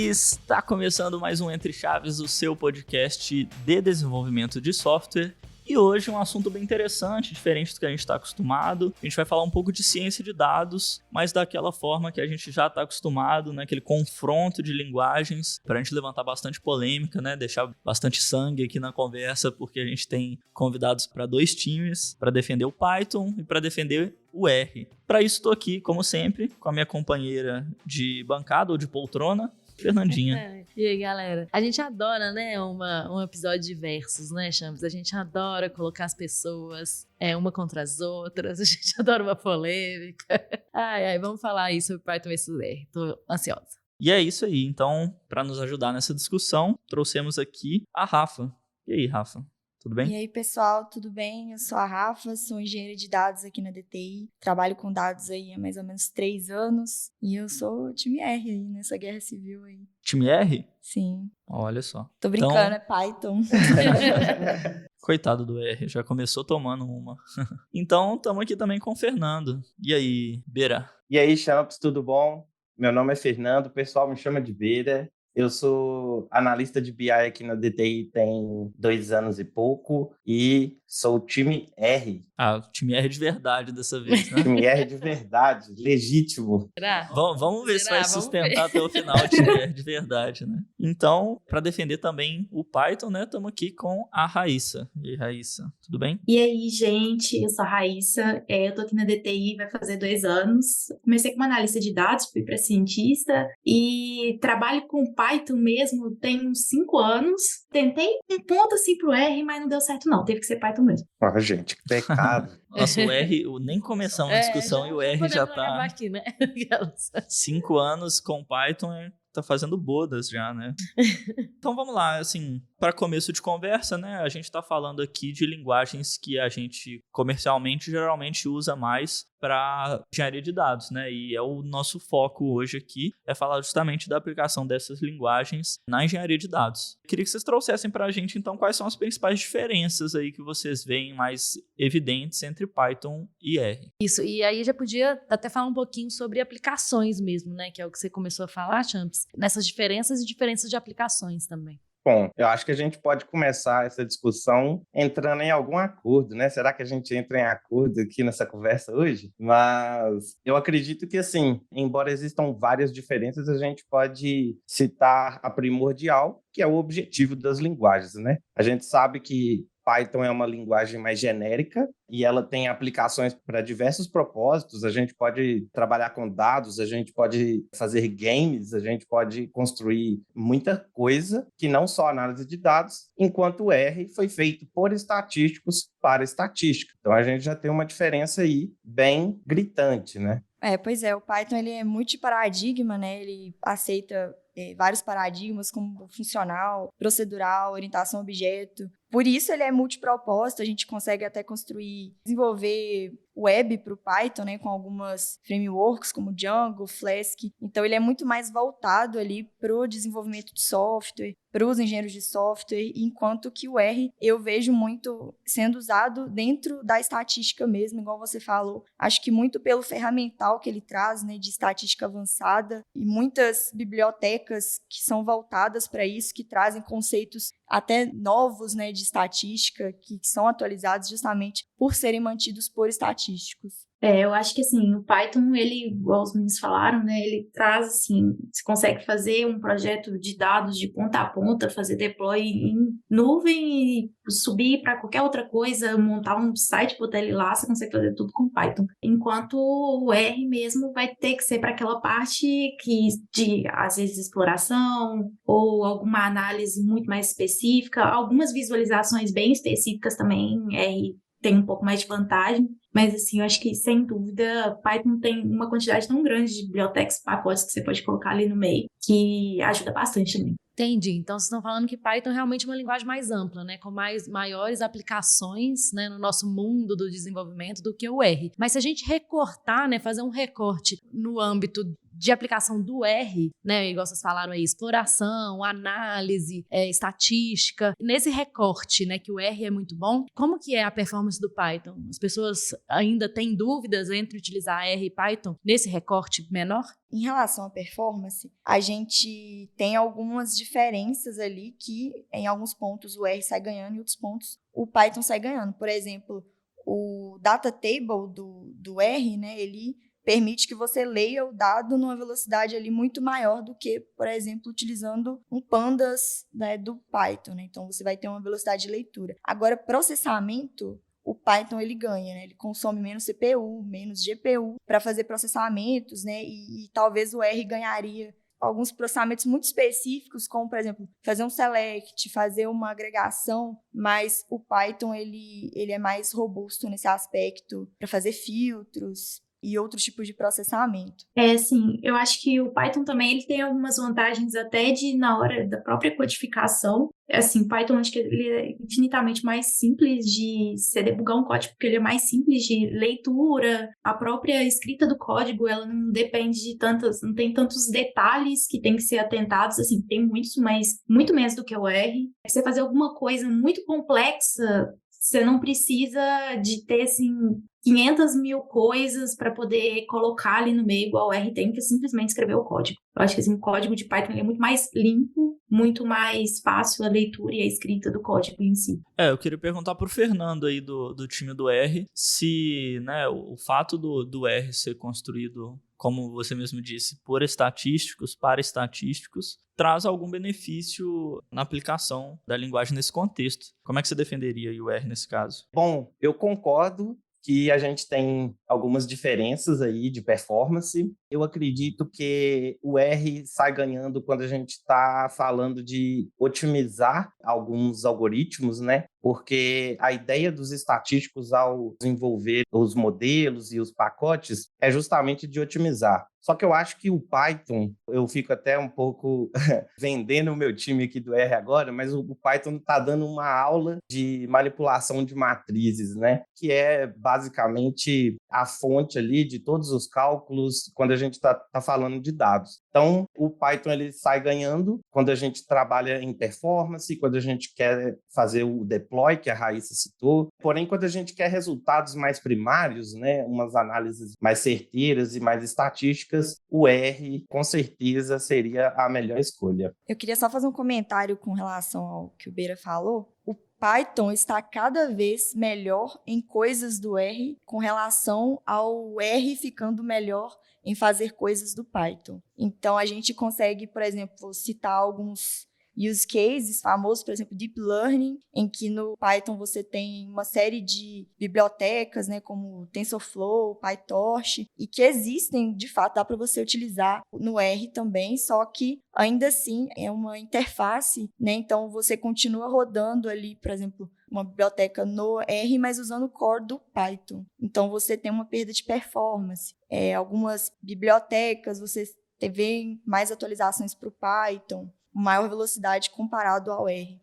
Está começando mais um Entre Chaves, o seu podcast de desenvolvimento de software. E hoje um assunto bem interessante, diferente do que a gente está acostumado. A gente vai falar um pouco de ciência de dados, mas daquela forma que a gente já está acostumado, né? Aquele confronto de linguagens, para a gente levantar bastante polêmica, né? Deixar bastante sangue aqui na conversa, porque a gente tem convidados para dois times, para defender o Python e para defender o R. Para isso estou aqui, como sempre, com a minha companheira de bancada ou de poltrona, Fernandinha. E aí, galera? A gente adora, né, um episódio de versus, né, Champs? A gente adora colocar as pessoas uma contra as outras, a gente adora uma polêmica. Vamos falar aí sobre Python vs R. Tô ansiosa. E é isso aí. Então, para nos ajudar nessa discussão, trouxemos aqui a Rafa. E aí, Rafa? Tudo bem? E aí, pessoal, tudo bem? Eu sou a Rafa, sou engenheira de dados aqui na DTI. Trabalho com dados aí há mais ou menos 3 anos. E eu sou time R aí, nessa guerra civil aí. Time R? Sim. Olha só. Tô brincando, é Python. Coitado do R, já começou tomando uma. Então, estamos aqui também com o Fernando. E aí, Beira? E aí, Champs, tudo bom? Meu nome é Fernando, o pessoal me chama de Beira. Eu sou analista de BI aqui na DTI tem 2 anos e pouco e sou o time R. Ah, time R de verdade dessa vez, né? Time R de verdade, legítimo. Será? Vamos ver se vai sustentar até o final o time R de verdade, né? Então, para defender também o Python, né, estamos aqui com a Raíssa. E aí, Raíssa, tudo bem? E aí, gente, eu sou a Raíssa, eu tô aqui na DTI, vai fazer 2 anos. Comecei como analista de dados, fui para cientista e trabalho com Python mesmo tem uns 5 anos. Tentei um ponto assim pro R, mas não deu certo não, teve que ser Python mesmo. Ah, gente, que pecado. Nossa, o R, nem começamos a discussão e o R já tá aqui, né? 5 anos com Python, tá fazendo bodas já, né? Então vamos lá, assim, para começo de conversa, né? A gente tá falando aqui de linguagens que a gente comercialmente geralmente usa mais para engenharia de dados, né? E é o nosso foco hoje aqui, é falar justamente da aplicação dessas linguagens na engenharia de dados. Queria que vocês trouxessem para a gente, então, quais são as principais diferenças aí que vocês veem mais evidentes entre Python e R. Isso, e aí já podia até falar um pouquinho sobre aplicações mesmo, né? Que é o que você começou a falar, Champs. Nessas diferenças e diferenças de aplicações também. Bom, eu acho que a gente pode começar essa discussão entrando em algum acordo, né? Será que a gente entra em acordo aqui nessa conversa hoje? Mas eu acredito que, assim, embora existam várias diferenças, a gente pode citar a primordial, que é o objetivo das linguagens, né? A gente sabe que Python é uma linguagem mais genérica e ela tem aplicações para diversos propósitos. A gente pode trabalhar com dados, a gente pode fazer games, a gente pode construir muita coisa que não só análise de dados, enquanto o R foi feito por estatísticos para estatística. Então a gente já tem uma diferença aí bem gritante, né? Pois é, o Python ele é multiparadigma, né? Ele aceita vários paradigmas como funcional, procedural, orientação a objeto. Por isso ele é multipropósito, a gente consegue até desenvolver web para o Python, né, com algumas frameworks como Django, Flask. Então ele é muito mais voltado ali para o desenvolvimento de software, para os engenheiros de software, enquanto que o R eu vejo muito sendo usado dentro da estatística mesmo, igual você falou. Acho que muito pelo ferramental que ele traz, né, de estatística avançada e muitas bibliotecas que são voltadas para isso, que trazem conceitos até novos, né, de estatística, que são atualizados justamente por serem mantidos por estatísticos. Eu acho que, assim, o Python, ele, igual os meninos falaram, né, ele traz, assim, você consegue fazer um projeto de dados de ponta a ponta, fazer deploy em nuvem e subir para qualquer outra coisa, montar um site, botar ele lá, você consegue fazer tudo com Python. Enquanto o R mesmo vai ter que ser para aquela parte de, às vezes, exploração ou alguma análise muito mais específica, algumas visualizações bem específicas também, R tem um pouco mais de vantagem, mas assim, eu acho que sem dúvida Python tem uma quantidade tão grande de bibliotecas, pacotes que você pode colocar ali no meio, que ajuda bastante também. Entendi. Então, vocês estão falando que Python é realmente uma linguagem mais ampla, né? Com maiores aplicações, né, no nosso mundo do desenvolvimento do que o R. Mas se a gente recortar, né, fazer um recorte no âmbito de aplicação do R, né, igual vocês falaram aí, exploração, análise, estatística, nesse recorte, né, que o R é muito bom, como que é a performance do Python? As pessoas ainda têm dúvidas entre utilizar R e Python nesse recorte menor? Em relação à performance, a gente tem algumas diferenças ali que, em alguns pontos, o R sai ganhando e em outros pontos o Python sai ganhando. Por exemplo, o data table do R, né, ele permite que você leia o dado numa velocidade ali muito maior do que, por exemplo, utilizando um pandas, né, do Python, né? Então, você vai ter uma velocidade de leitura. Agora, processamento, o Python ele ganha, né? Ele consome menos CPU, menos GPU para fazer processamentos, né? E talvez o R ganharia alguns processamentos muito específicos, como, por exemplo, fazer um select, fazer uma agregação, mas o Python ele é mais robusto nesse aspecto para fazer filtros e outros tipos de processamento. Sim, eu acho que o Python também ele tem algumas vantagens até na hora da própria codificação. Assim, Python acho que ele é infinitamente mais simples de você debugar um código, porque ele é mais simples de leitura, a própria escrita do código, ela não depende de não tem tantos detalhes que tem que ser atentados, assim, tem muitos, mas muito menos do que o R. Se você fazer alguma coisa muito complexa, você não precisa de ter, assim, 500 mil coisas para poder colocar ali no meio, igual o R tem, que é simplesmente escrever o código. Eu acho que assim, o código de Python ele é muito mais limpo, muito mais fácil a leitura e a escrita do código em si. Eu queria perguntar pro Fernando aí do time do R, se, né, o fato do R ser construído, como você mesmo disse, por estatísticos, para estatísticos, traz algum benefício na aplicação da linguagem nesse contexto. Como é que você defenderia o R nesse caso? Bom, eu concordo que a gente tem algumas diferenças aí de performance. Eu acredito que o R sai ganhando quando a gente está falando de otimizar alguns algoritmos, né? Porque a ideia dos estatísticos ao desenvolver os modelos e os pacotes é justamente de otimizar. Só que eu acho que o Python, eu fico até um pouco vendendo o meu time aqui do R agora, mas o Python está dando uma aula de manipulação de matrizes, né? Que é basicamente a fonte ali de todos os cálculos quando a gente está falando de dados. Então, o Python ele sai ganhando quando a gente trabalha em performance, quando a gente quer fazer o deploy, que a Raíssa citou. Porém, quando a gente quer resultados mais primários, né, umas análises mais certeiras e mais estatísticas, o R, com certeza, seria a melhor escolha. Eu queria só fazer um comentário com relação ao que o Beira falou. O Python está cada vez melhor em coisas do R com relação ao R ficando melhor em fazer coisas do Python. Então, a gente consegue, por exemplo, citar alguns use cases famosos, por exemplo, Deep Learning, em que no Python você tem uma série de bibliotecas, né, como TensorFlow, PyTorch, e que existem, de fato, dá para você utilizar no R também, só que ainda assim é uma interface, né, então você continua rodando ali, por exemplo, uma biblioteca no R, mas usando o core do Python. Então você tem uma perda de performance. Algumas bibliotecas, você vê mais atualizações para o Python, maior velocidade comparado ao R.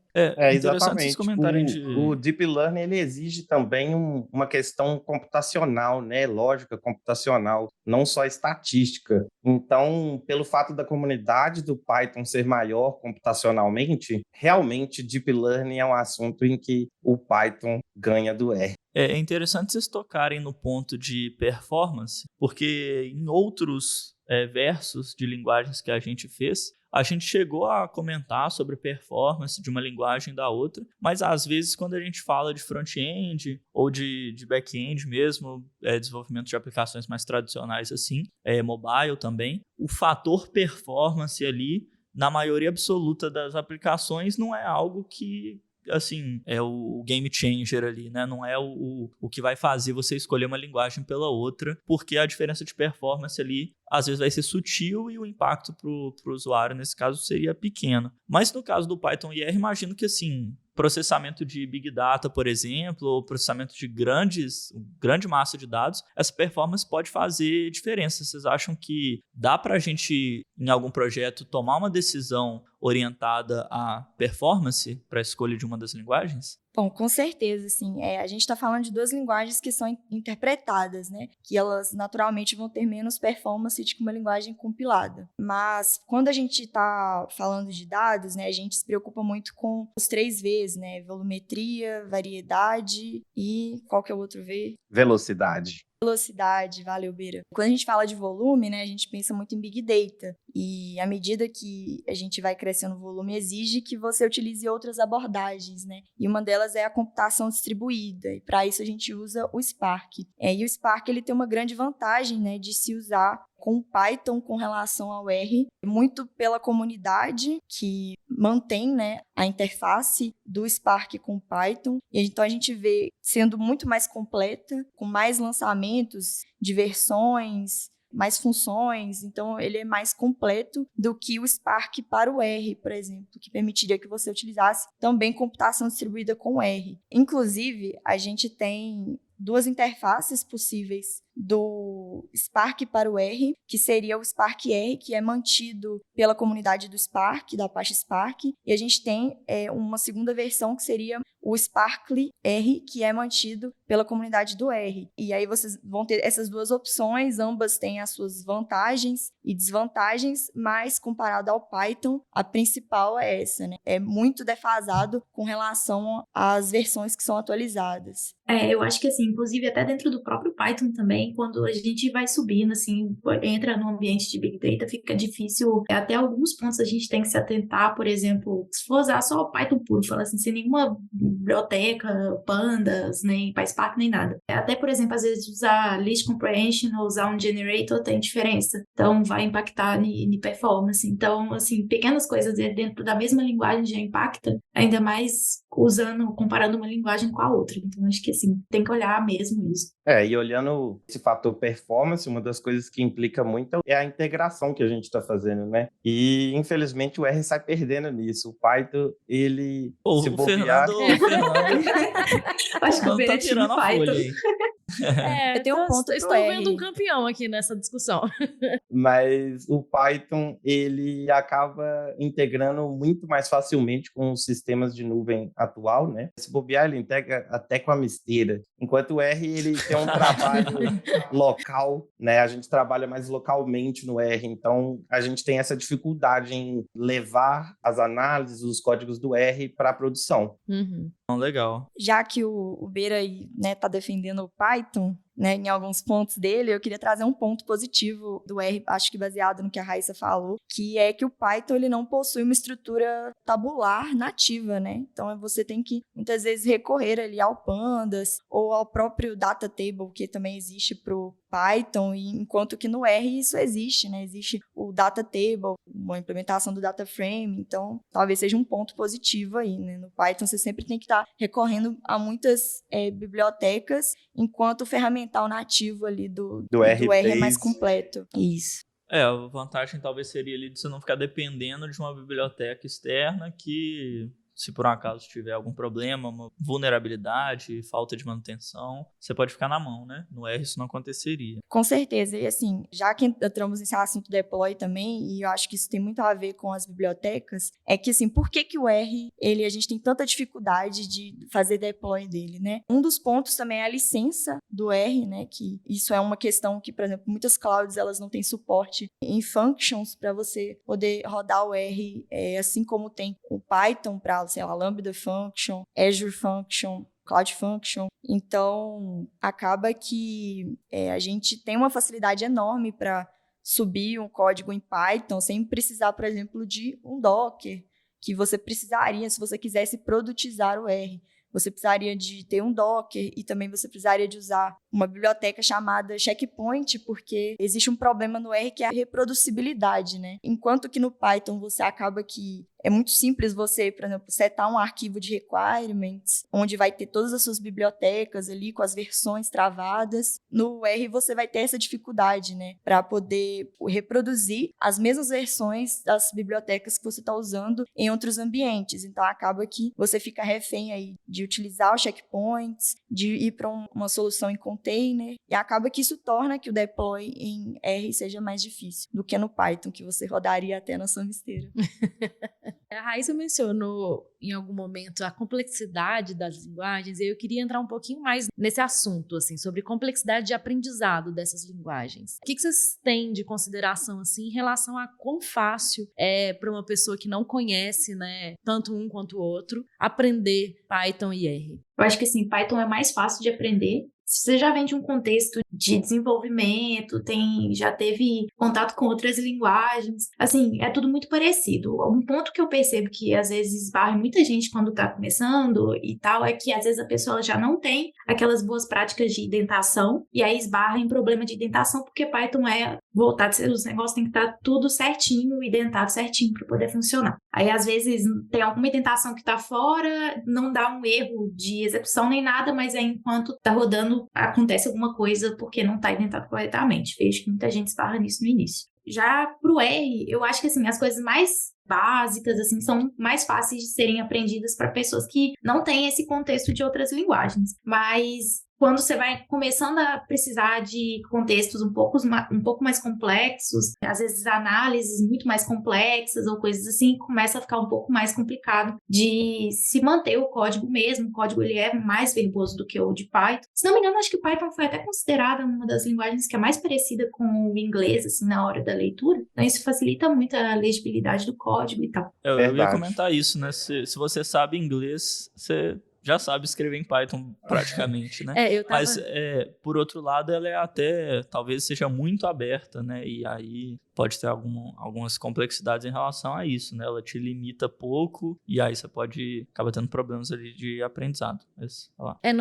Exatamente. O Deep Learning ele exige também uma questão computacional, né? Lógica computacional, não só estatística. Então, pelo fato da comunidade do Python ser maior computacionalmente, realmente Deep Learning é um assunto em que o Python ganha do R. É interessante vocês tocarem no ponto de performance, porque em outros versos de linguagens que a gente fez, a gente chegou a comentar sobre performance de uma linguagem da outra, mas às vezes quando a gente fala de front-end ou de back-end mesmo, desenvolvimento de aplicações mais tradicionais assim, mobile também, o fator performance ali, na maioria absoluta das aplicações, não é algo que assim, é o game changer ali, né? Não é o que vai fazer você escolher uma linguagem pela outra, porque a diferença de performance ali, às vezes vai ser sutil e o impacto pro usuário, nesse caso, seria pequeno. Mas no caso do Python e R, imagino que, assim, processamento de Big Data, por exemplo, ou processamento de grande massa de dados, essa performance pode fazer diferença. Vocês acham que dá para a gente, em algum projeto, tomar uma decisão orientada à performance para a escolha de uma das linguagens? Bom, com certeza, assim, a gente está falando de duas linguagens que são interpretadas, né? Que elas naturalmente vão ter menos performance do que uma linguagem compilada. Mas quando a gente está falando de dados, né, a gente se preocupa muito com os 3 Vs, né? Volumetria, variedade e qual que é o outro V? Velocidade. Velocidade, valeu, Beira. Quando a gente fala de volume, né, a gente pensa muito em Big Data. E à medida que a gente vai crescendo o volume, exige que você utilize outras abordagens, né? E uma delas é a computação distribuída. E para isso a gente usa o Spark. E o Spark ele tem uma grande vantagem, né, de se usar com o Python com relação ao R, muito pela comunidade que mantém, né, a interface do Spark com o Python. E então a gente vê sendo muito mais completa, com mais lançamentos de versões, mais funções, então ele é mais completo do que o Spark para o R, por exemplo, que permitiria que você utilizasse também computação distribuída com R. Inclusive, a gente tem 2 interfaces possíveis do Spark para o R, que seria o Spark R, que é mantido pela comunidade do Spark, da Apache Spark, e a gente tem uma segunda versão que seria o Sparkly R, que é mantido pela comunidade do R. E aí vocês vão ter essas 2 opções, ambas têm as suas vantagens e desvantagens, mas comparado ao Python, a principal é essa, né? É muito defasado com relação às versões que são atualizadas. Eu acho que, assim, inclusive até dentro do próprio Python também, quando a gente vai subindo, assim, entra no ambiente de Big Data, fica difícil. Até alguns pontos a gente tem que se atentar, por exemplo, se for usar só o Python puro, fala assim, sem nenhuma biblioteca, pandas, nem PySpark, nem nada. Até, por exemplo, às vezes usar list comprehension ou usar um generator tem diferença. Então, vai impactar em performance. Então, assim, pequenas coisas dentro da mesma linguagem já impacta, ainda mais comparando uma linguagem com a outra. Então, acho que, assim, tem que olhar mesmo isso. E olhando esse fator performance, uma das coisas que implica muito é a integração que a gente está fazendo, né? E, infelizmente, o R sai perdendo nisso. O Python, ele se bobear... Acho que o Beira time Python. Eu tenho um ponto estou vendo um campeão aqui nessa discussão. Mas o Python, ele acaba integrando muito mais facilmente com os sistemas de nuvem atual, né? Se bobear, ele integra até com a misteira. Enquanto o R, ele tem um trabalho local, né? A gente trabalha mais localmente no R, então a gente tem essa dificuldade em levar as análises, os códigos do R para a produção. Uhum. Legal. Já que o Beira aí, né, tá defendendo o Python, né, em alguns pontos dele, eu queria trazer um ponto positivo do R, acho que baseado no que a Raíssa falou, que é que o Python ele não possui uma estrutura tabular nativa, né? Então você tem que muitas vezes recorrer ali ao Pandas ou ao próprio Data Table, que também existe pro Python, e enquanto que no R isso existe, né? Existe o Data Table, uma implementação do Data Frame, então talvez seja um ponto positivo aí, né? No Python você sempre tem que estar recorrendo a muitas bibliotecas, enquanto o ferramental nativo ali do R é mais completo. Isso. A vantagem talvez seria ali de você não ficar dependendo de uma biblioteca externa que, se por um acaso tiver algum problema, uma vulnerabilidade, falta de manutenção, você pode ficar na mão, né? No R isso não aconteceria. Com certeza. E assim, já que entramos nesse assunto deploy também, e eu acho que isso tem muito a ver com as bibliotecas, é que assim, por que o R, a gente tem tanta dificuldade de fazer deploy dele, né? Um dos pontos também é a licença do R, né? Que isso é uma questão que, por exemplo, muitas clouds, elas não têm suporte em functions para você poder rodar o R, assim como tem o Python para, sei lá, Lambda Function, Azure Function, Cloud Function. Então, acaba que a gente tem uma facilidade enorme para subir um código em Python sem precisar, por exemplo, de um Docker, que você precisaria se você quisesse produtizar o R. Você precisaria de ter um Docker e também você precisaria de usar uma biblioteca chamada Checkpoint, porque existe um problema no R que é a reproducibilidade, né? Enquanto que no Python você acaba que é muito simples você, por exemplo, setar um arquivo de requirements, onde vai ter todas as suas bibliotecas ali com as versões travadas. No R você vai ter essa dificuldade, né? Para poder reproduzir as mesmas versões das bibliotecas que você está usando em outros ambientes. Então acaba que você fica refém aí de utilizar os checkpoints, de ir para uma solução em container, e acaba que isso torna que o deploy em R seja mais difícil do que no Python, que você rodaria até na sua misteira. A Raíssa mencionou em algum momento a complexidade das linguagens, e eu queria entrar um pouquinho mais nesse assunto, assim, sobre complexidade de aprendizado dessas linguagens. O que vocês têm de consideração, assim, em relação a quão fácil é para uma pessoa que não conhece, né, tanto um quanto o outro, aprender Python e R? Eu acho que, assim, Python é mais fácil de aprender. Se você já vem de um contexto de desenvolvimento, já teve contato com outras linguagens, assim, é tudo muito parecido. Um ponto que eu percebo que às vezes esbarra muita gente quando tá começando e tal, é que às vezes a pessoa já não tem aquelas boas práticas de indentação, e aí esbarra em problema de indentação, porque Python é voltado, os negócios tem que estar tudo certinho, indentado certinho para poder funcionar. Aí às vezes tem alguma indentação que tá fora, não dá um erro de execução nem nada, mas aí enquanto tá rodando acontece alguma coisa porque não está indentado corretamente. Vejo que muita gente esbarra nisso no início. Já pro R, eu acho que assim, as coisas mais básicas assim são mais fáceis de serem aprendidas para pessoas que não têm esse contexto de outras linguagens. Mas quando você vai começando a precisar de contextos um pouco mais complexos, às vezes análises muito mais complexas ou coisas assim, começa a ficar um pouco mais complicado de se manter o código mesmo. O código ele é mais verboso do que o de Python. Se não me engano, acho que Python foi até considerada uma das linguagens que é mais parecida com o inglês, assim, na hora da leitura. Então isso facilita muito a legibilidade do código e tal. Eu ia comentar isso, né? Se você sabe inglês, você já sabe escrever em Python praticamente, né? Mas, por outro lado, ela é até, talvez seja muito aberta, né? E aí pode ter algumas complexidades em relação a isso, né? Ela te limita pouco e aí você pode acabar tendo problemas ali de aprendizado. Mas,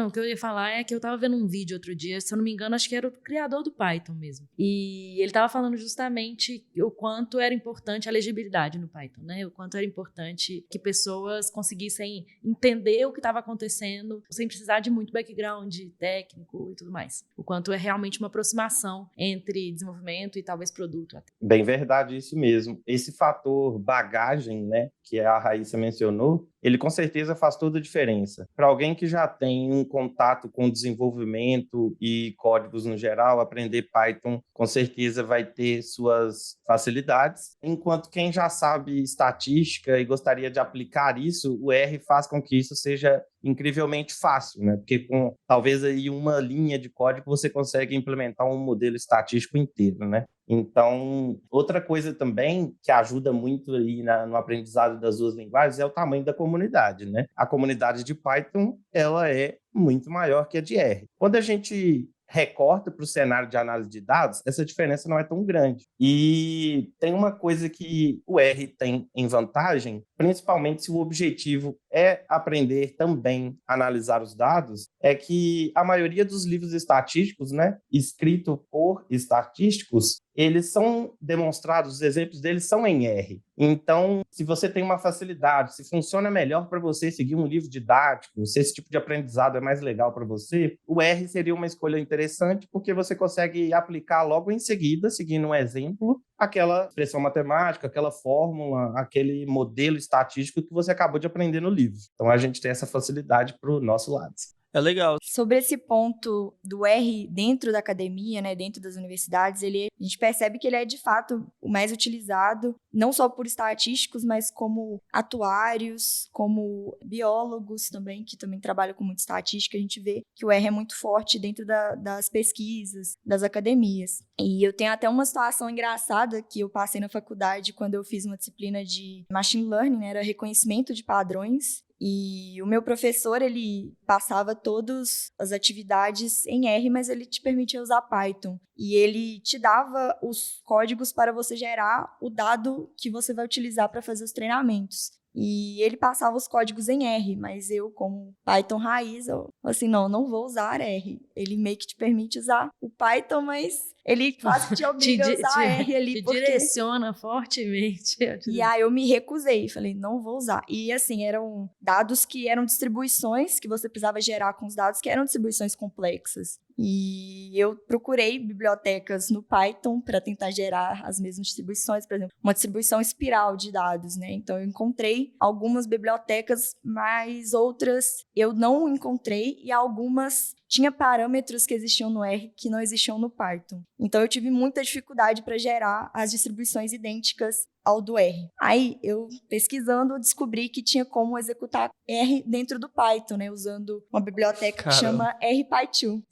o que eu ia falar é que eu tava vendo um vídeo outro dia, se eu não me engano, acho que era o criador do Python mesmo. E ele tava falando justamente o quanto era importante a legibilidade no Python, né? O quanto era importante que pessoas conseguissem entender o que estava acontecendo sem precisar de muito background técnico e tudo mais. O quanto é realmente uma aproximação entre desenvolvimento e talvez produto até. Bem verdade, isso mesmo. Esse fator bagagem, né, que a Raíssa mencionou, ele com certeza faz toda a diferença. Para alguém que já tem um contato com desenvolvimento e códigos no geral, aprender Python com certeza vai ter suas facilidades, enquanto quem já sabe estatística e gostaria de aplicar isso, o R faz com que isso seja incrivelmente fácil, né? Porque com talvez aí uma linha de código você consegue implementar um modelo estatístico inteiro, né? Então, outra coisa também que ajuda muito aí no aprendizado das duas linguagens é o tamanho da comunidade, né? A comunidade de Python, ela é muito maior que a de R. Quando a gente recorta para o cenário de análise de dados, essa diferença não é tão grande. E tem uma coisa que o R tem em vantagem, principalmente se o objetivo é aprender também a analisar os dados, é que a maioria dos livros estatísticos, né, escrito por estatísticos, eles são demonstrados, os exemplos deles são em R. Então, se você tem uma facilidade, se funciona melhor para você seguir um livro didático, se esse tipo de aprendizado é mais legal para você, o R seria uma escolha interessante, porque você consegue aplicar logo em seguida, seguindo um exemplo, aquela expressão matemática, aquela fórmula, aquele modelo estatístico que você acabou de aprender no livro. Então, a gente tem essa facilidade para o nosso lado. É legal. Sobre esse ponto do R dentro da academia, né, dentro das universidades, a gente percebe que ele é, de fato, o mais utilizado, não só por estatísticos, mas como atuários, como biólogos também, que também trabalham com muita estatística. A gente vê que o R é muito forte dentro das pesquisas, das academias. E eu tenho até uma situação engraçada que eu passei na faculdade quando eu fiz uma disciplina de Machine Learning, né, era reconhecimento de padrões. E o meu professor, ele passava todas as atividades em R, mas ele te permitia usar Python. E ele te dava os códigos para você gerar o dado que você vai utilizar para fazer os treinamentos. E ele passava os códigos em R, mas eu, como Python raiz, eu assim, não vou usar R. Ele meio que te permite usar o Python, mas ele quase te obriga a usar R ali. Te direciona fortemente. E aí eu me recusei, falei, não vou usar. E assim, eram dados que eram distribuições, que você precisava gerar com os dados, que eram distribuições complexas. E eu procurei bibliotecas no Python para tentar gerar as mesmas distribuições, por exemplo, uma distribuição espiral de dados, né? Então eu encontrei algumas bibliotecas, mas outras eu não encontrei, e algumas tinha parâmetros que existiam no R que não existiam no Python. Então eu tive muita dificuldade para gerar as distribuições idênticas ao do R. Aí, eu pesquisando, descobri que tinha como executar R dentro do Python, né? Usando uma biblioteca que chama RPy2.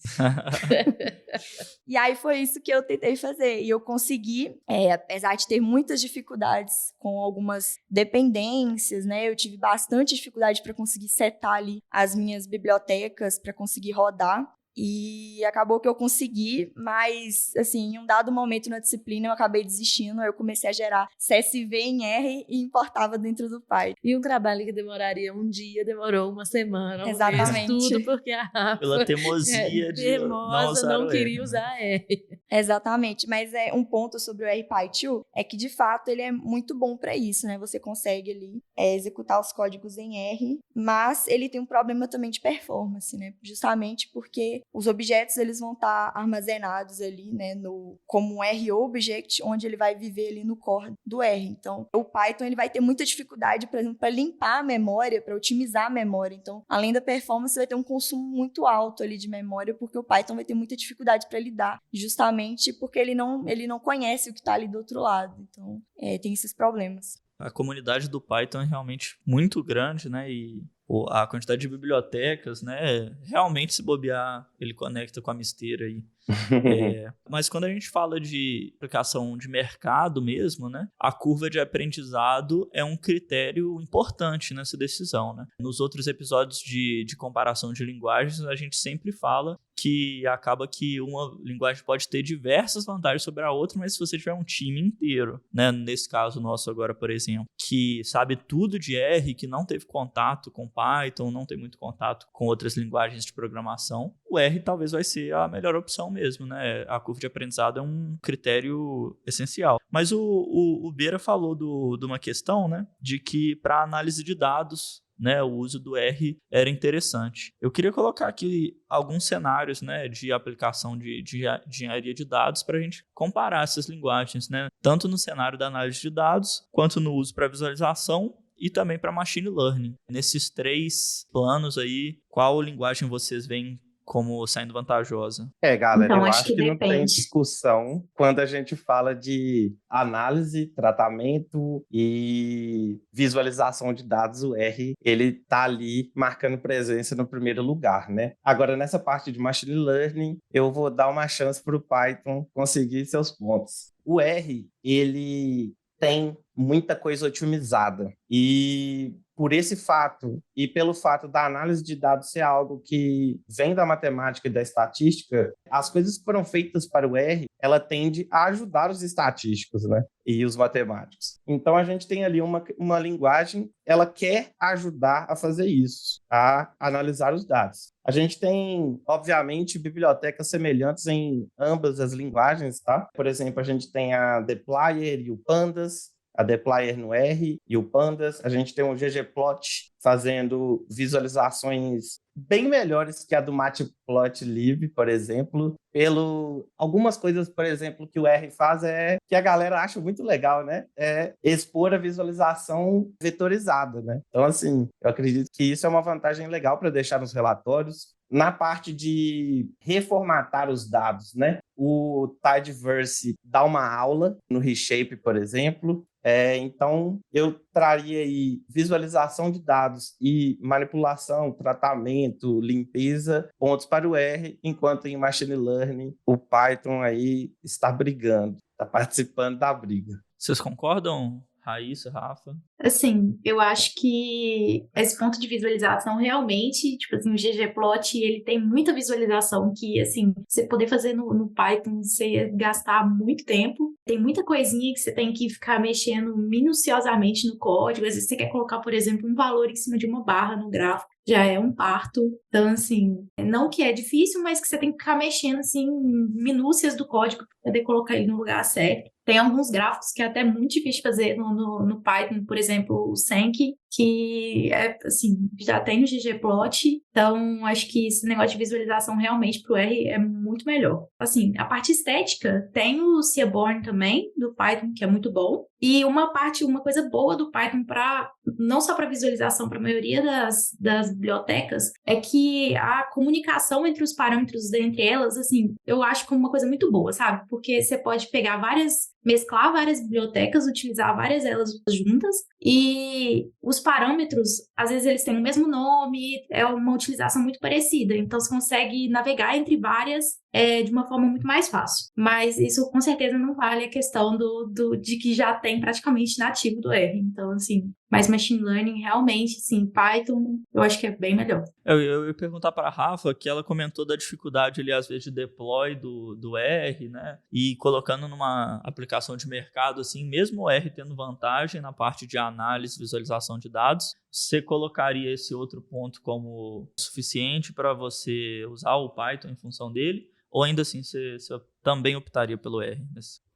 E aí, foi isso que eu tentei fazer. E eu consegui, apesar de ter muitas dificuldades com algumas dependências, né? Eu tive bastante dificuldade para conseguir setar ali as minhas bibliotecas para conseguir rodar. E acabou que eu consegui, mas, assim, em um dado momento na disciplina eu acabei desistindo, eu comecei a gerar CSV em R e importava dentro do Python. E um trabalho que demoraria um dia, demorou uma semana, Exatamente. Um mês, tudo porque a Rafa Pela teimosia de não usar não o queria R. usar R. Exatamente, mas um ponto sobre o RPy2 é que, de fato, ele é muito bom para isso, né? Você consegue ali executar os códigos em R, mas ele tem um problema também de performance, né? Justamente porque os objetos eles vão estar armazenados ali, né, como um R-object, onde ele vai viver ali no core do R. Então, o Python ele vai ter muita dificuldade, por exemplo, para limpar a memória, para otimizar a memória. Então, além da performance, vai ter um consumo muito alto ali de memória, porque o Python vai ter muita dificuldade para lidar, justamente porque ele não conhece o que está ali do outro lado. Então, tem esses problemas. A comunidade do Python é realmente muito grande, né? E a quantidade de bibliotecas, né? Realmente, se bobear, ele conecta com a misteira aí. Mas quando a gente fala de aplicação de mercado mesmo, né? A curva de aprendizado é um critério importante nessa decisão, né? Nos outros episódios de comparação de linguagens, a gente sempre fala que acaba que uma linguagem pode ter diversas vantagens sobre a outra, mas se você tiver um time inteiro, né? Nesse caso nosso agora, por exemplo, que sabe tudo de R, que não teve contato com Python, não tem muito contato com outras linguagens de programação, o R talvez vai ser a melhor opção mesmo, né? A curva de aprendizado é um critério essencial. Mas o Beira falou de uma questão, né? De que para análise de dados, né, o uso do R era interessante. Eu queria colocar aqui alguns cenários, né, de aplicação de engenharia de dados para a gente comparar essas linguagens, né, tanto no cenário da análise de dados, quanto no uso para visualização e também para machine learning. Nesses 3 planos aí, qual linguagem vocês veem como saindo vantajosa? Galera, Então, eu acho acho que que não tem depende. discussão quando a gente fala de análise, tratamento e visualização de dados. O R, ele tá ali marcando presença no primeiro lugar, né? Agora, nessa parte de machine learning, eu vou dar uma chance para o Python conseguir seus pontos. O R, ele tem muita coisa otimizada e por esse fato e pelo fato da análise de dados ser algo que vem da matemática e da estatística, as coisas que foram feitas para o R, ela tende a ajudar os estatísticos, né? E os matemáticos. Então, a gente tem ali uma linguagem, ela quer ajudar a fazer isso, a analisar os dados. A gente tem, obviamente, bibliotecas semelhantes em ambas as linguagens, tá? Por exemplo, a gente tem a dplyr e o pandas, a dplyr no R e o pandas. A gente tem o ggplot fazendo visualizações bem melhores que a do matplotlib, por exemplo. Algumas coisas, por exemplo, que o R faz que a galera acha muito legal, né? É expor a visualização vetorizada, né? Então, assim, eu acredito que isso é uma vantagem legal para deixar nos relatórios. Na parte de reformatar os dados, né? O Tidyverse dá uma aula no Reshape, por exemplo. Então, eu traria aí visualização de dados e manipulação, tratamento, limpeza, pontos para o R, enquanto em Machine Learning o Python aí está brigando, está participando da briga. Vocês concordam, Raíssa, Rafa? Assim, eu acho que esse ponto de visualização realmente, tipo assim, o ggplot, ele tem muita visualização que, assim, você poder fazer no Python, você gastar muito tempo. Tem muita coisinha que você tem que ficar mexendo minuciosamente no código. Às vezes você quer colocar, por exemplo, um valor em cima de uma barra no gráfico. Já é um parto. Então, assim, não que é difícil, mas que você tem que ficar mexendo, assim, minúcias do código para poder colocar ele no lugar certo. Tem alguns gráficos que é até muito difícil de fazer no Python, por exemplo, o Senki, que assim, já tem no ggplot. Então, acho que esse negócio de visualização realmente pro R é muito melhor. Assim, a parte estética tem o Seaborn também, do Python, que é muito bom. E uma coisa boa do Python, não só para visualização, para a maioria das bibliotecas, é que a comunicação entre os parâmetros entre elas, assim, eu acho como uma coisa muito boa, sabe? Porque você pode pegar várias mesclar várias bibliotecas, utilizar várias delas juntas, e os parâmetros, às vezes eles têm o mesmo nome, é uma utilização muito parecida, então você consegue navegar entre várias de uma forma muito mais fácil. Mas isso com certeza não vale a questão de que já tem praticamente nativo do R. Então, assim, mas machine learning realmente, sim, Python, eu acho que é bem melhor. Eu ia perguntar para a Rafa, que ela comentou da dificuldade ali, às vezes, de deploy do R, né? E colocando numa aplicação de mercado, assim, mesmo o R tendo vantagem na parte de análise e visualização de dados, você colocaria esse outro ponto como suficiente para você usar o Python em função dele? Ou ainda assim, você também optaria pelo R?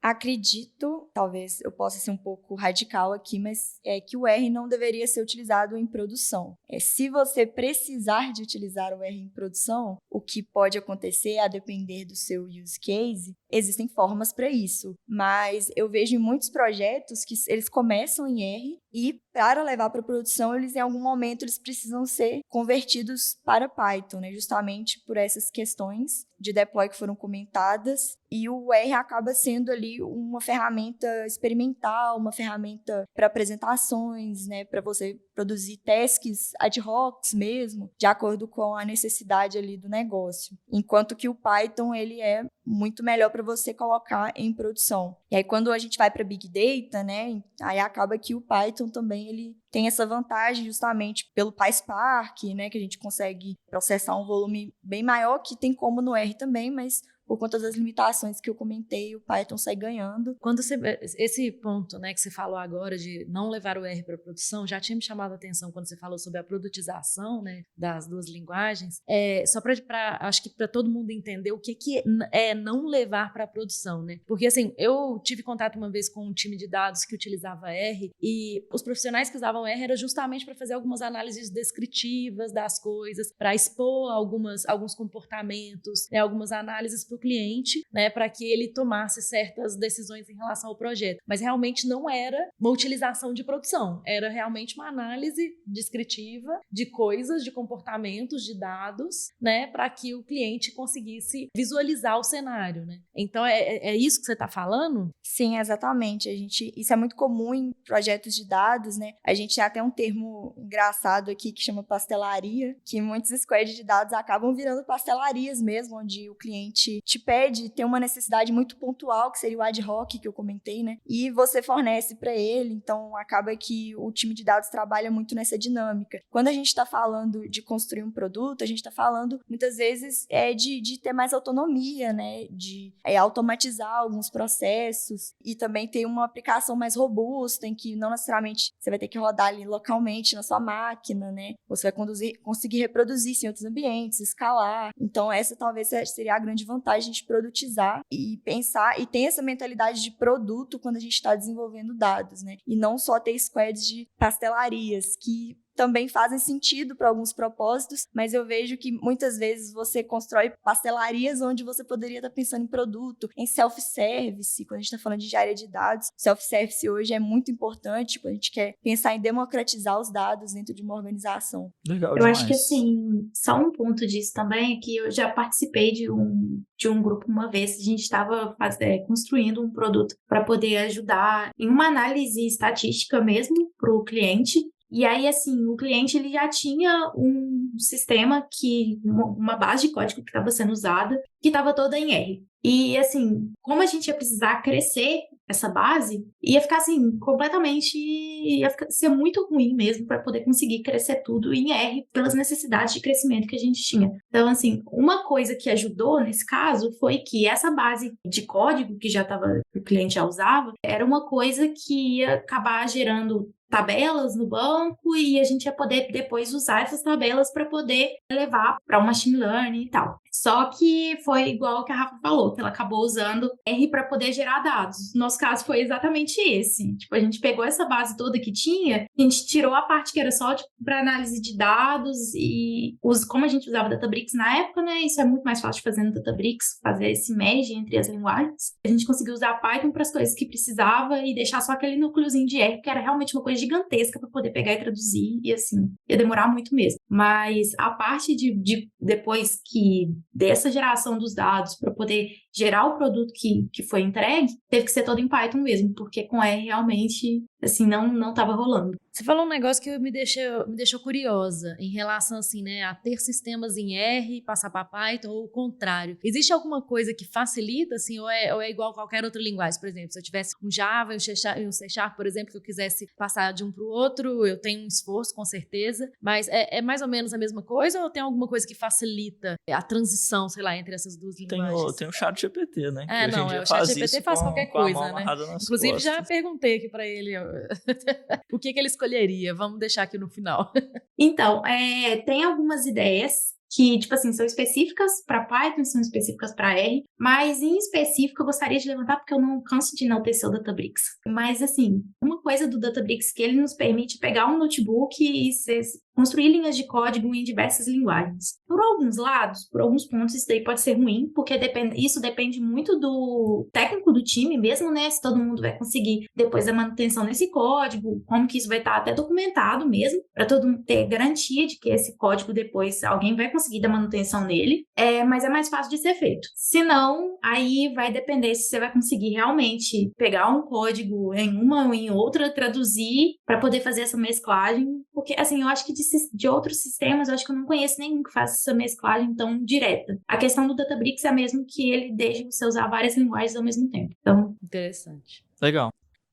Acredito, talvez eu possa ser um pouco radical aqui, mas é que o R não deveria ser utilizado em produção. Se você precisar de utilizar o R em produção, o que pode acontecer a depender do seu use case, existem formas para isso. Mas eu vejo em muitos projetos que eles começam em R e para levar para produção, eles em algum momento eles precisam ser convertidos para Python, né? Justamente por essas questões de deploy que foram comentadas. E o R acaba sendo ali uma ferramenta experimental, uma ferramenta para apresentações, né, para você produzir tasks ad hoc mesmo, de acordo com a necessidade ali do negócio. Enquanto que o Python, ele é muito melhor para você colocar em produção. E aí, quando a gente vai para Big Data, né, aí acaba que o Python também ele tem essa vantagem justamente pelo PySpark, né, que a gente consegue processar um volume bem maior, que tem como no R também, mas por conta das limitações que eu comentei, o Python sai ganhando. Quando esse ponto, né, que você falou agora de não levar o R para produção, já tinha me chamado a atenção quando você falou sobre a produtização, né, das duas linguagens. Só para acho que para todo mundo entender o que é não levar para a produção, né? Porque assim, eu tive contato uma vez com um time de dados que utilizava R e os profissionais que usavam R era justamente para fazer algumas análises descritivas das coisas, para expor alguns comportamentos, né, algumas análises para o cliente, né, para que ele tomasse certas decisões em relação ao projeto. Mas realmente não era uma utilização de produção, era realmente uma análise descritiva de coisas, de comportamentos, de dados, né, para que o cliente conseguisse visualizar o cenário, né? Então é isso que você está falando? Sim, exatamente. Isso é muito comum em projetos de dados, né? A gente tem até um termo engraçado aqui que chama pastelaria, que muitos squads de dados acabam virando pastelarias mesmo, onde o cliente te pede, tem uma necessidade muito pontual, que seria o ad hoc que eu comentei, né? E você fornece para ele, então acaba que o time de dados trabalha muito nessa dinâmica. Quando a gente está falando de construir um produto, a gente está falando muitas vezes de ter mais autonomia, né? De automatizar alguns processos e também ter uma aplicação mais robusta, em que não necessariamente você vai ter que rodar ali localmente na sua máquina, né? Você vai conseguir reproduzir isso em outros ambientes, escalar. Então essa talvez seria a grande vantagem de produtizar e pensar, e tem essa mentalidade de produto quando a gente está desenvolvendo dados, né? E não só ter squads de pastelarias, que também fazem sentido para alguns propósitos, mas eu vejo que muitas vezes você constrói pastelarias onde você poderia estar pensando em produto, em self-service, quando a gente está falando de área de dados. Self-service hoje é muito importante quando a gente quer pensar em democratizar os dados dentro de uma organização. Legal eu demais. acho que, assim, só um ponto disso também é que eu já participei de um grupo uma vez, a gente estava construindo um produto para poder ajudar em uma análise estatística mesmo para o cliente. E aí, assim, o cliente ele já tinha um sistema uma base de código que estava sendo usada, que estava toda em R. E, assim, como a gente ia precisar crescer essa base, ia ficar, assim, ser muito ruim mesmo para poder conseguir crescer tudo em R pelas necessidades de crescimento que a gente tinha. Então, assim, uma coisa que ajudou nesse caso foi que essa base de código que o cliente já usava, era uma coisa que ia acabar gerando tabelas no banco e a gente ia poder depois usar essas tabelas para poder levar para o machine learning e tal. Só que foi igual o que a Rafa falou, que ela acabou usando R para poder gerar dados. No nosso caso foi exatamente esse. Tipo, a gente pegou essa base toda que tinha, a gente tirou a parte que era só para análise de dados e como a gente usava Databricks na época, né? Isso é muito mais fácil de fazer no Databricks, fazer esse merge entre as linguagens. A gente conseguiu usar Python para as coisas que precisava e deixar só aquele núcleozinho de R, que era realmente uma coisa gigantesca para poder pegar e traduzir, e assim, ia demorar muito mesmo. Mas a parte de depois que dessa geração dos dados para poder gerar o produto que foi entregue, teve que ser todo em Python mesmo, porque com R realmente, assim, não estava rolando. Você falou um negócio que me deixou curiosa em relação, assim, né, a ter sistemas em R, passar para Python ou o contrário. Existe alguma coisa que facilita, assim, ou é igual a qualquer outra linguagem? Por exemplo, se eu tivesse um Java e um C Sharp, por exemplo, que eu quisesse passar de um para o outro, eu tenho um esforço, com certeza, mas é mais ou menos a mesma coisa ou tem alguma coisa que facilita a transição, sei lá, entre essas duas linguagens? Tem o ChatGPT, né? É, não, o ChatGPT faz qualquer coisa, né? Inclusive, já perguntei aqui para ele o que ele escolheria. Vamos deixar aqui no final. Então, tem algumas ideias que, tipo assim, são específicas para Python, são específicas para R, mas em específico eu gostaria de levantar porque eu não canso de enaltecer o Databricks. Mas, assim, uma coisa do Databricks que ele nos permite pegar um notebook e construir linhas de código em diversas linguagens. Por alguns lados, por alguns pontos, isso daí pode ser ruim, porque isso depende muito do técnico do time mesmo, né? Se todo mundo vai conseguir depois da manutenção desse código, como que isso vai estar até documentado mesmo, para todo mundo ter garantia de que esse código depois alguém vai conseguir dar manutenção nele, mas é mais fácil de ser feito. Se não, aí vai depender se você vai conseguir realmente pegar um código em uma ou em outra, traduzir para poder fazer essa mesclagem, porque, assim, eu acho que de outros sistemas, eu acho que eu não conheço nenhum que faça essa mesclagem tão direta. A questão do Databricks é mesmo que ele deixe você usar várias linguagens ao mesmo tempo. Então, interessante. Legal.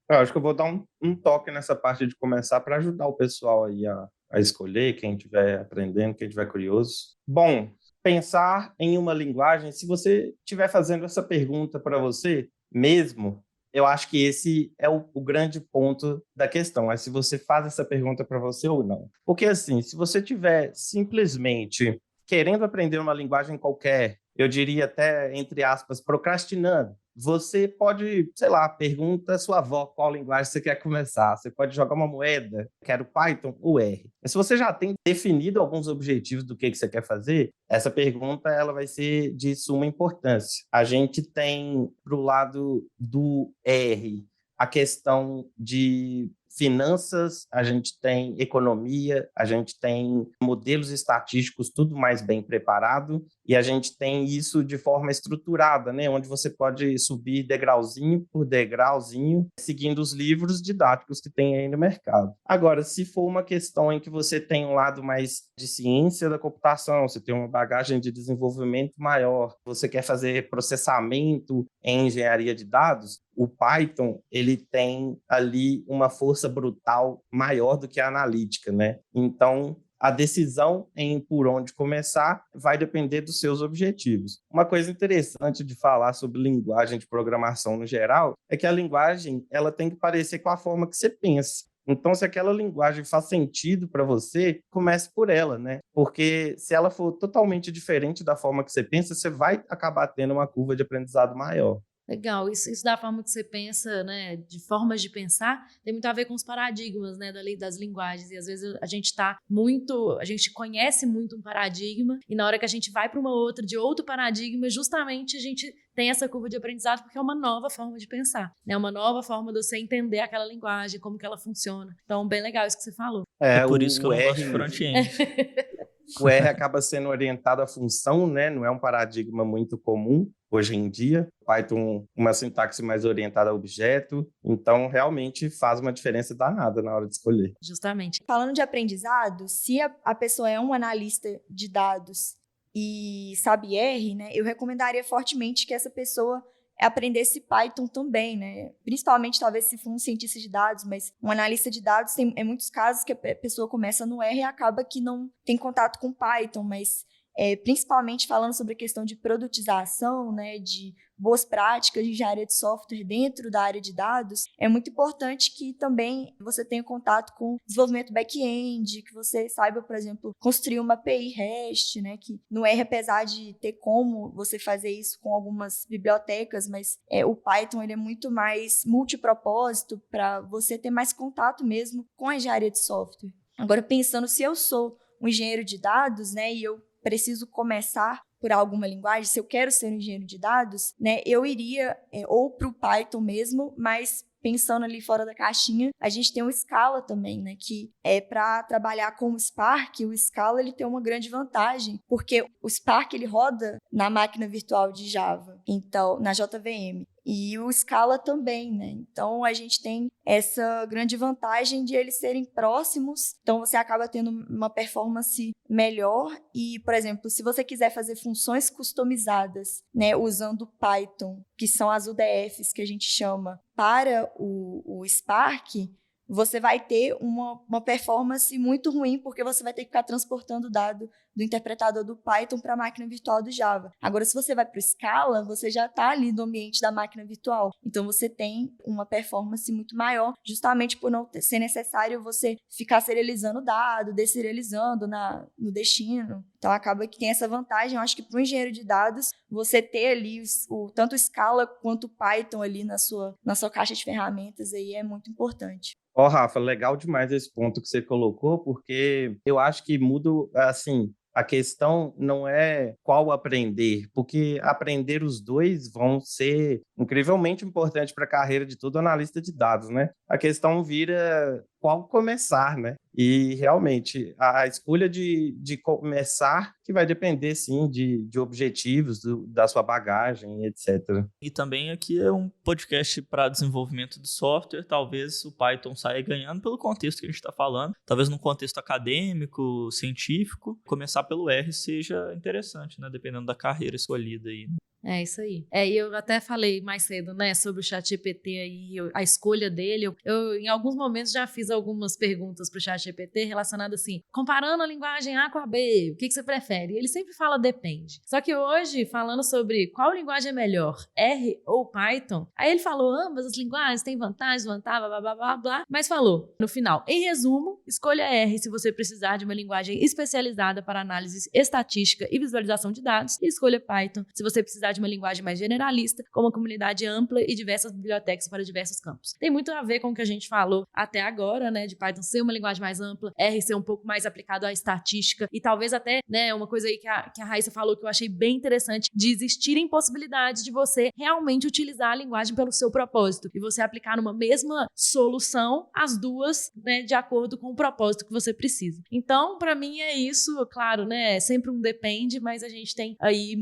Eu acho que eu vou dar um toque nessa parte de começar para ajudar o pessoal aí a escolher, quem estiver aprendendo, quem estiver curioso. Bom, pensar em uma linguagem, se você estiver fazendo essa pergunta para você mesmo, eu acho que esse é o grande ponto da questão, é se você faz essa pergunta para você ou não. Porque, assim, se você estiver simplesmente querendo aprender uma linguagem qualquer, eu diria até, entre aspas, procrastinando, você pode, sei lá, pergunta à sua avó qual linguagem você quer começar. Você pode jogar uma moeda, quero Python ou R. Mas se você já tem definido alguns objetivos do que você quer fazer, essa pergunta ela vai ser de suma importância. A gente tem, para o lado do R, a questão de finanças, a gente tem economia, a gente tem modelos estatísticos, tudo mais bem preparado, e a gente tem isso de forma estruturada, né? Onde você pode subir degrauzinho por degrauzinho, seguindo os livros didáticos que tem aí no mercado. Agora, se for uma questão em que você tem um lado mais de ciência da computação, você tem uma bagagem de desenvolvimento maior, você quer fazer processamento em engenharia de dados, o Python ele tem ali uma força brutal maior do que a analítica, né? Então, a decisão em por onde começar vai depender dos seus objetivos. Uma coisa interessante de falar sobre linguagem de programação no geral é que a linguagem ela tem que parecer com a forma que você pensa. Então, se aquela linguagem faz sentido para você, comece por ela, né? Porque se ela for totalmente diferente da forma que você pensa, você vai acabar tendo uma curva de aprendizado maior. Legal, isso da forma que você pensa, né, de formas de pensar, tem muito a ver com os paradigmas, né, das linguagens, e às vezes a gente conhece muito um paradigma, e na hora que a gente vai para uma outra, de outro paradigma, justamente a gente tem essa curva de aprendizado, porque é uma nova forma de pensar, né, uma nova forma de você entender aquela linguagem, como que ela funciona. Então, bem legal isso que você falou. É por isso que eu não gosto de front-end. O R acaba sendo orientado à função, né? Não é um paradigma muito comum hoje em dia. Python, uma sintaxe mais orientada a objeto. Então, realmente faz uma diferença danada na hora de escolher. Justamente. Falando de aprendizado, se a pessoa é um analista de dados e sabe R, né? Eu recomendaria fortemente que essa pessoa aprendesse Python também, né? Principalmente, talvez, se for um cientista de dados, mas um analista de dados tem muitos casos que a pessoa começa no R e acaba que não tem contato com Python, mas principalmente falando sobre a questão de produtização, né, de boas práticas de engenharia de software dentro da área de dados, é muito importante que também você tenha contato com desenvolvimento back-end, que você saiba, por exemplo, construir uma API REST, né, que no R, apesar de ter como você fazer isso com algumas bibliotecas, mas o Python ele é muito mais multipropósito para você ter mais contato mesmo com a engenharia de software. Agora, pensando se eu sou um engenheiro de dados, né, e eu preciso começar por alguma linguagem, se eu quero ser um engenheiro de dados, né, eu iria ou para o Python mesmo, mas pensando ali fora da caixinha, a gente tem o Scala também, né, que é para trabalhar com o Spark. O Scala ele tem uma grande vantagem, porque o Spark ele roda na máquina virtual de Java, então na JVM. E o Scala também, né? Então, a gente tem essa grande vantagem de eles serem próximos. Então, você acaba tendo uma performance melhor. E, por exemplo, se você quiser fazer funções customizadas, né, usando Python, que são as UDFs que a gente chama, para o Spark, você vai ter uma performance muito ruim, porque você vai ter que ficar transportando o dado do interpretador do Python para a máquina virtual do Java. Agora, se você vai para o Scala, você já está ali no ambiente da máquina virtual. Então, você tem uma performance muito maior, justamente por não ser necessário você ficar serializando o dado, deserializando no destino. Então, acaba que tem essa vantagem. Eu acho que para o engenheiro de dados, você ter ali tanto o Scala quanto o Python ali na sua caixa de ferramentas aí é muito importante. Rafa, legal demais esse ponto que você colocou, porque eu acho que muda, assim, a questão não é qual aprender, porque aprender os dois vão ser incrivelmente importantes para a carreira de todo analista de dados, né? A questão vira qual começar, né? E realmente a escolha de começar que vai depender, sim, de objetivos, da sua bagagem, etc. E também aqui é um podcast para desenvolvimento de software. Talvez o Python saia ganhando pelo contexto que a gente está falando. Talvez num contexto acadêmico, científico, começar pelo R seja interessante, né? Dependendo da carreira escolhida aí. É isso aí. E eu até falei mais cedo, né, sobre o ChatGPT aí, a escolha dele. Eu, em alguns momentos, já fiz algumas perguntas pro ChatGPT relacionadas assim, comparando a linguagem A com a B, o que você prefere? Ele sempre fala depende. Só que hoje, falando sobre qual linguagem é melhor, R ou Python, aí ele falou ambas as linguagens têm vantagens, blá, blá, blá, blá, blá, mas falou, no final, em resumo, escolha R se você precisar de uma linguagem especializada para análise estatística e visualização de dados, e escolha Python se você precisar de uma linguagem mais generalista, com uma comunidade ampla e diversas bibliotecas para diversos campos. Tem muito a ver com o que a gente falou até agora, né, de Python ser uma linguagem mais ampla, R ser um pouco mais aplicado à estatística e talvez até, né, uma coisa aí que a Raíssa falou que eu achei bem interessante, de existirem possibilidades de você realmente utilizar a linguagem pelo seu propósito e você aplicar numa mesma solução as duas, né, de acordo com o propósito que você precisa. Então, para mim é isso, claro, né, é sempre um depende, mas a gente tem aí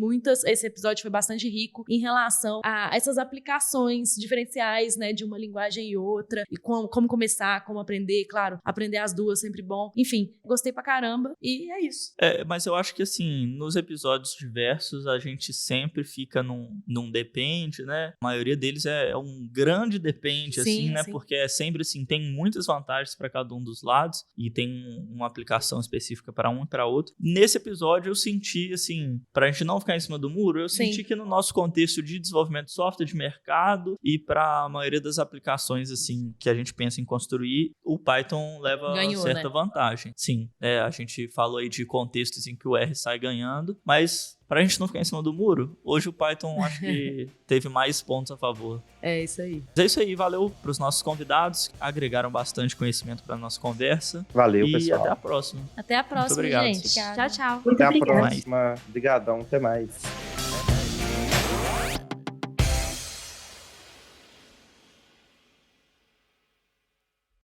esse episódio foi bastante rico em relação a essas aplicações diferenciais, né, de uma linguagem e outra, e como começar, como aprender, claro, aprender as duas sempre bom. Enfim, gostei pra caramba e é isso. Mas eu acho que assim, nos episódios diversos a gente sempre fica num depende, né? A maioria deles é um grande depende, Sim, assim, né? sim. Porque é sempre assim, tem muitas vantagens para cada um dos lados e tem uma aplicação específica para um e para outro. Nesse episódio eu senti, assim, pra gente não ficar em cima do muro, eu Sim. senti que no nosso contexto de desenvolvimento de software, de mercado e para a maioria das aplicações, assim, que a gente pensa em construir, o Python leva certa vantagem. Sim, a gente falou aí de contextos em que o R sai ganhando, mas pra gente não ficar em cima do muro, hoje o Python acho que teve mais pontos a favor. É isso aí. Mas é isso aí, valeu pros nossos convidados, que agregaram bastante conhecimento pra nossa conversa. Valeu, e pessoal. até a próxima. Até a próxima, obrigado. gente. Obrigada. Tchau, tchau. Muito Até a obrigada. próxima. Obrigadão, até mais.